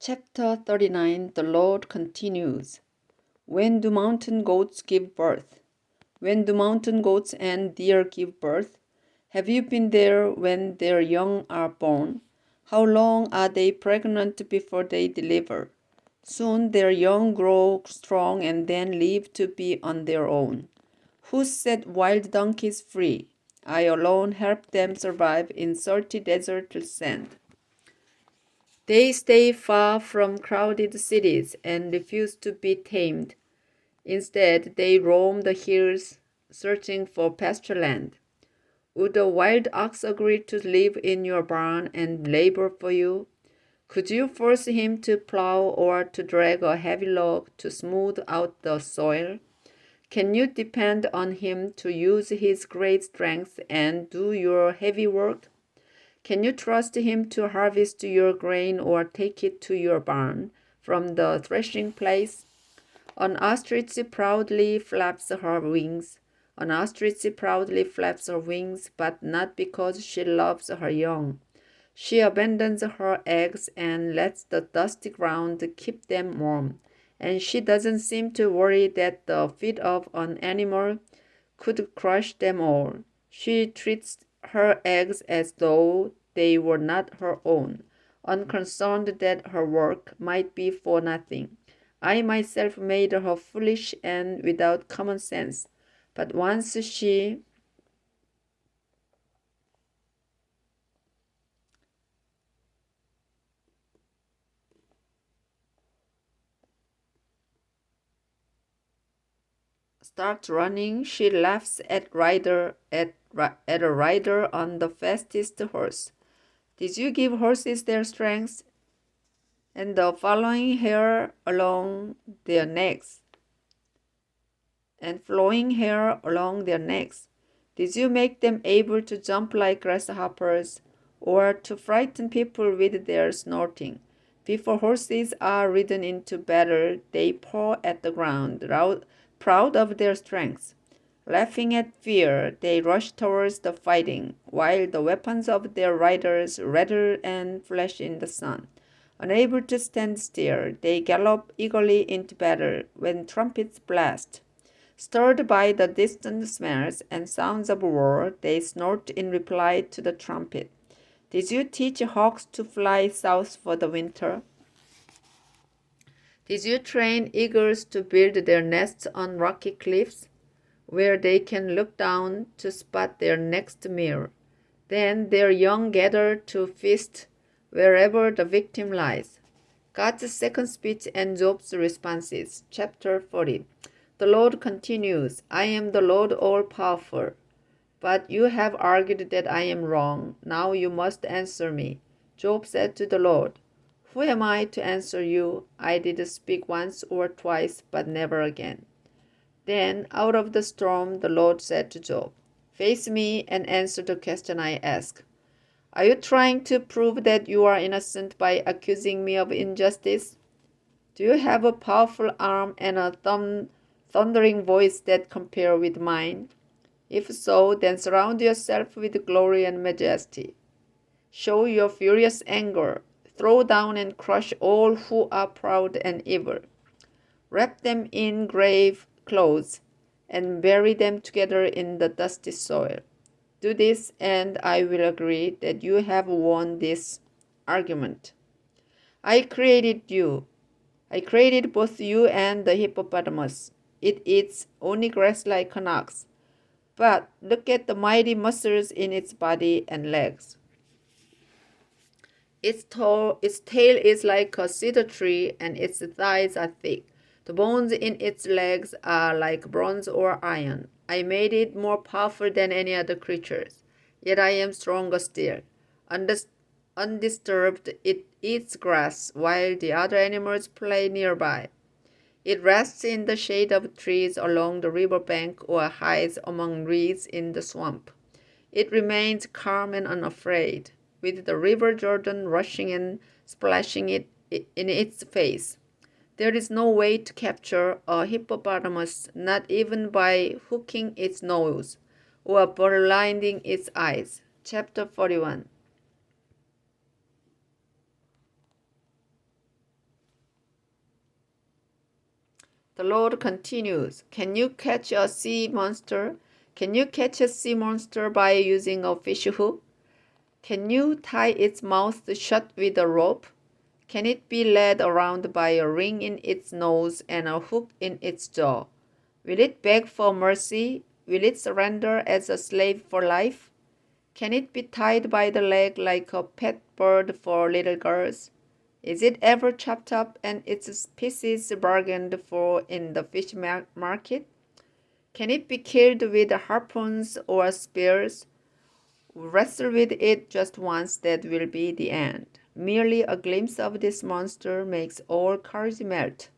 Chapter 39 The Lord continues. When do mountain goats give birth? When do mountain goats and deer give birth? Have you been there when their young are born? How long are they pregnant before they deliver? Soon their young grow strong and then live to be on their own. Who set wild donkeys free? I alone help them survive in salty desert sand. They stay far from crowded cities and refuse to be tamed. Instead, they roam the hills searching for pasture land. Would a wild ox agree to live in your barn and labor for you? Could you force him to plow or to drag a heavy log to smooth out the soil? Can you depend on him to use his great strength and do your heavy work? Can you trust him to harvest your grain or take it to your barn from the threshing place? An ostrich proudly flaps her wings. An ostrich proudly flaps her wings, but not because she loves her young. She abandons her eggs and lets the dusty ground keep them warm, and she doesn't seem to worry that the feet of an animal could crush them all. She treats her eggs as though they were not her own, unconcerned that her work might be for nothing. I myself made her foolish and without common sense, but once she starts running, she laughs at a rider on the fastest horse. Did you give horses their strength and the flowing hair along their necks? Did you make them able to jump like grasshoppers or to frighten people with their snorting? Before horses are ridden into battle, they paw at the ground, proud of their strength. Laughing at fear, they rush towards the fighting, while the weapons of their riders rattle and flash in the sun. Unable to stand still, they gallop eagerly into battle when trumpets blast. Stirred by the distant smells and sounds of war, they snort in reply to the trumpet. Did you teach hawks to fly south for the winter? Did you train eagles to build their nests on rocky cliffs, where they can look down to spot their next meal? Then their young gather to feast wherever the victim lies. God's second speech and Job's responses. Chapter 40. The Lord continues, I am the Lord all-powerful. But you have argued that I am wrong. Now you must answer me. Job said to the Lord, Who am I to answer you? I did speak once or twice, but never again. Then, out of the storm, the Lord said to Job, Face me and answer the question I ask. Are you trying to prove that you are innocent by accusing me of injustice? Do you have a powerful arm and a thundering voice that compare with mine? If so, then surround yourself with glory and majesty. Show your furious anger. Throw down and crush all who are proud and evil. Wrap them in grave clothes and bury them together in the dusty soil. Do this, and I will agree that you have won this argument. I created both you and the hippopotamus. It eats only grass like an ox. But look at the mighty muscles in its body and legs. Its tail is like a cedar tree, and its thighs are thick. The bones in its legs are like bronze or iron. I made it more powerful than any other creatures, yet I am stronger still. Undisturbed, it eats grass, while the other animals play nearby. It rests in the shade of trees along the river bank or hides among reeds in the swamp. It remains calm and unafraid, with the river Jordan rushing and splashing it in its face. There is no way to capture a hippopotamus, not even by hooking its nose or blinding its eyes. Chapter 41. The Lord continues, can you catch a sea monster? Can you catch a sea monster by using a fish hook? Can you tie its mouth shut with a rope? Can it be led around by a ring in its nose and a hook in its jaw? Will it beg for mercy? Will it surrender as a slave for life? Can it be tied by the leg like a pet bird for little girls? Is it ever chopped up and its pieces bargained for in the fish market? Can it be killed with harpoons or spears? Wrestle with it just once, that will be the end. Merely a glimpse of this monster makes all courage melt.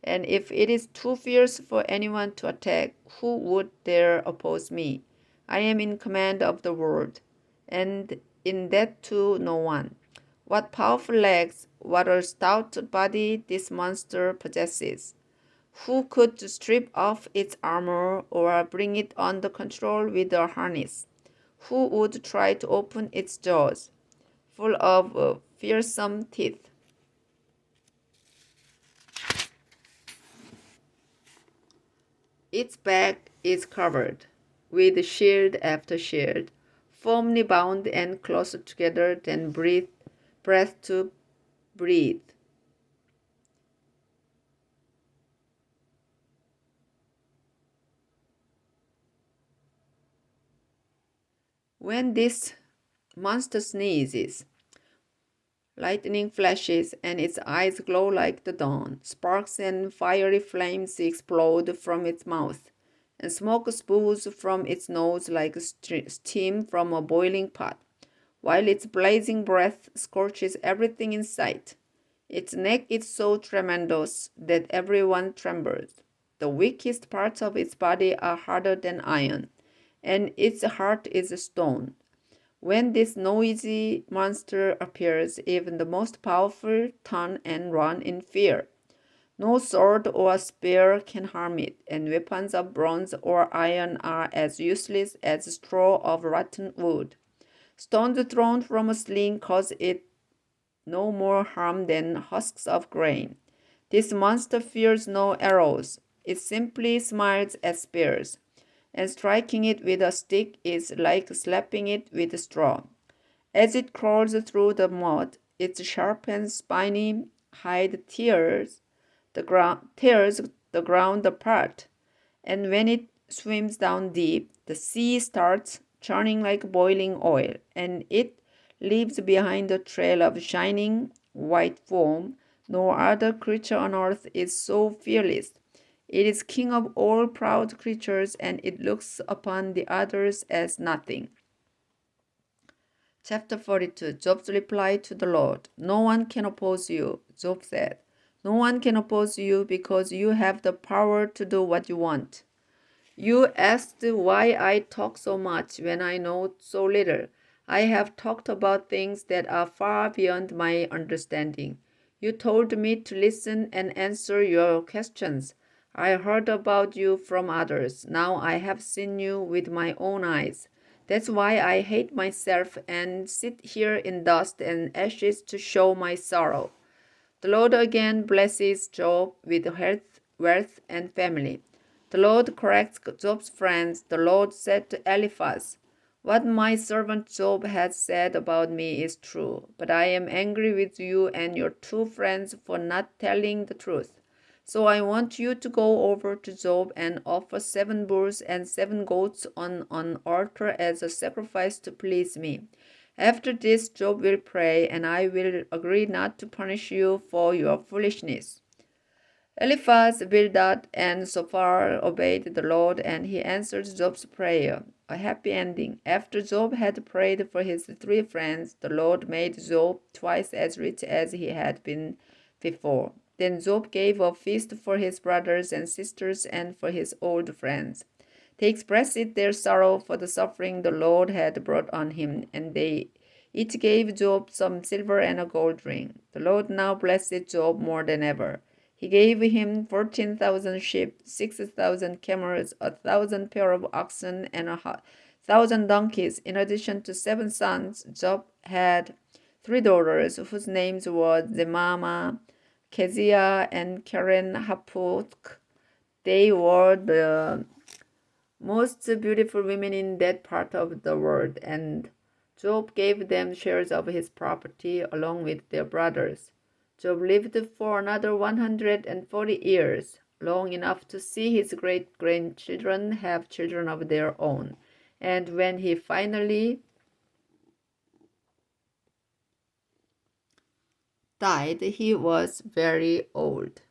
And if it is too fierce for anyone to attack, who would dare oppose me? I am in command of the world, and in that too no one. What powerful legs, what a stout body this monster possesses. Who could strip off its armor or bring it under control with a harness? Who would try to open its jaws, full of fearsome teeth? Its back is covered with shield after shield, firmly bound and closer together than breath to breathe. When this monster sneezes, lightning flashes and its eyes glow like the dawn. Sparks and fiery flames explode from its mouth, and smoke spews from its nose like steam from a boiling pot, while its blazing breath scorches everything in sight. Its neck is so tremendous that everyone trembles. The weakest parts of its body are harder than iron, and its heart is stone. When this noisy monster appears, even the most powerful turn and run in fear. No sword or spear can harm it, and weapons of bronze or iron are as useless as straw of rotten wood. Stones thrown from a sling cause it no more harm than husks of grain. This monster fears no arrows. It simply smiles at spears, and striking it with a stick is like slapping it with a straw. As it crawls through the mud, its sharp and spiny hide tears the ground apart, and when it swims down deep, the sea starts churning like boiling oil, and it leaves behind a trail of shining white foam. No other creature on earth is so fearless. It is king of all proud creatures, and it looks upon the others as nothing. Chapter 42. Job's reply to the Lord. No one can oppose you, Job said. No one can oppose you because you have the power to do what you want. You asked why I talk so much when I know so little. I have talked about things that are far beyond my understanding. You told me to listen and answer your questions. I heard about you from others. Now I have seen you with my own eyes. That's why I hate myself and sit here in dust and ashes to show my sorrow. The Lord again blesses Job with health, wealth, and family. The Lord corrects Job's friends. The Lord said to Eliphaz, what my servant Job has said about me is true, but I am angry with you and your two friends for not telling the truth. So I want you to go over to Job and offer 7 bulls and 7 goats on an altar as a sacrifice to please me. After this, Job will pray, and I will agree not to punish you for your foolishness. Eliphaz, Bildad, and Zophar obeyed the Lord, and he answered Job's prayer. A happy ending. After Job had prayed for his 3 friends, the Lord made Job twice as rich as he had been before. Then Job gave a feast for his brothers and sisters and for his old friends. They expressed their sorrow for the suffering the Lord had brought on him, and they each gave Job some silver and a gold ring. The Lord now blessed Job more than ever. He gave him 14,000 sheep, 6,000 camels, 1,000 pair of oxen, and 1,000 donkeys. In addition to 7 sons, Job had 3 daughters whose names were Zemama, Kezia and Karen Hapuk. They were the most beautiful women in that part of the world, and Job gave them shares of his property along with their brothers. Job lived for another 140 years, long enough to see his great grandchildren have children of their own. And when he finally died, he was very old.